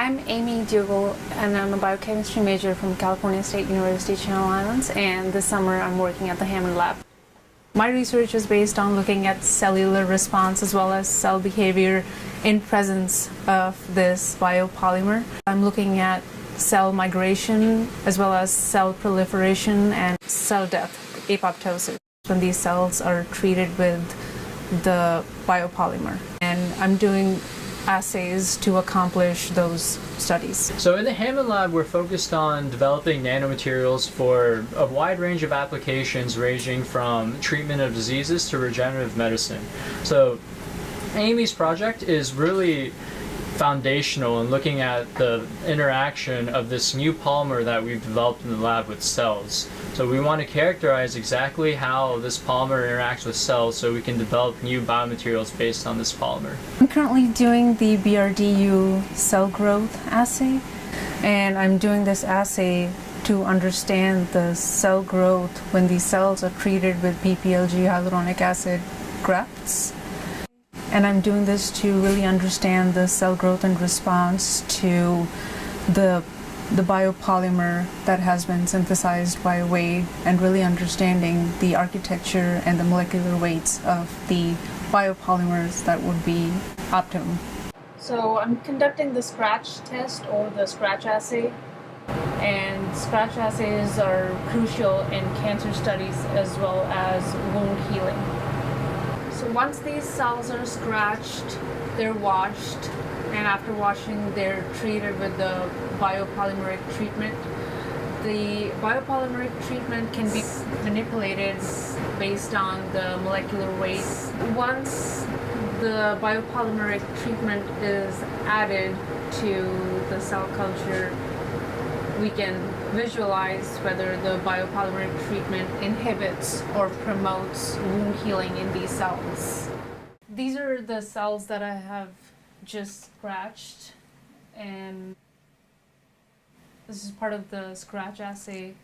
I'm Amy Dougal, and I'm a biochemistry major from California State University, Channel Islands, and this summer I'm working at the Hammond Lab. My research is based on looking at cellular response as well as cell behavior in presence of this biopolymer. I'm looking at cell migration as well as cell proliferation and cell death, apoptosis, when these cells are treated with the biopolymer. And I'm doing assays to accomplish those studies. So in the Hammond Lab, we're focused on developing nanomaterials for a wide range of applications ranging from treatment of diseases to regenerative medicine. So Amy's project is really foundational in looking at the interaction of this new polymer that we've developed in the lab with cells. So we want to characterize exactly how this polymer interacts with cells so we can develop new biomaterials based on this polymer. I'm currently doing the BRDU cell growth assay, and I'm doing this assay to understand the cell growth when these cells are treated with PPLG hyaluronic acid grafts. And I'm doing this to really understand the cell growth and response to the biopolymer that has been synthesized by Wade, and really understanding the architecture and the molecular weights of the biopolymers that would be optimum. So I'm conducting the scratch test or the scratch assay, and scratch assays are crucial in cancer studies as well as wound healing. So once these cells are scratched, they're washed, and after washing, they're treated with the biopolymeric treatment. The biopolymeric treatment can be manipulated based on the molecular weight. Once the biopolymeric treatment is added to the cell culture, we can visualize whether the biopolymeric treatment inhibits or promotes wound healing in these cells. These are the cells that I have just scratched, and this is part of the scratch assay,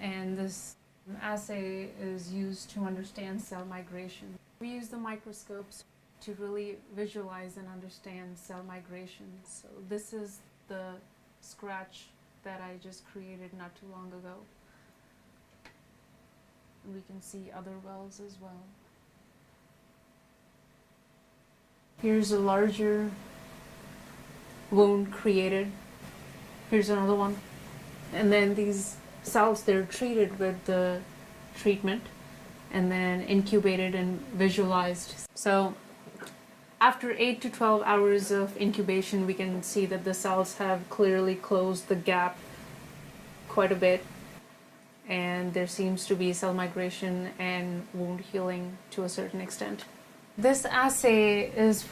and this assay is used to understand cell migration. We use the microscopes to really visualize and understand cell migration. So this is the scratch that I just created not too long ago. We can see other wells as well. Here's a larger wound created. Here's another one. And then these cells, they're treated with the treatment and then incubated and visualized. So after 8 to 12 hours of incubation, we can see that the cells have clearly closed the gap quite a bit, and there seems to be cell migration and wound healing to a certain extent. This assay is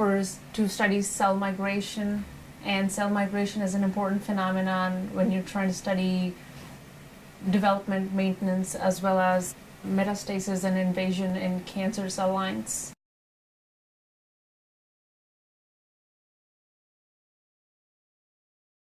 to study cell migration, and cell migration is an important phenomenon when you're trying to study development maintenance as well as metastasis and invasion in cancer cell lines.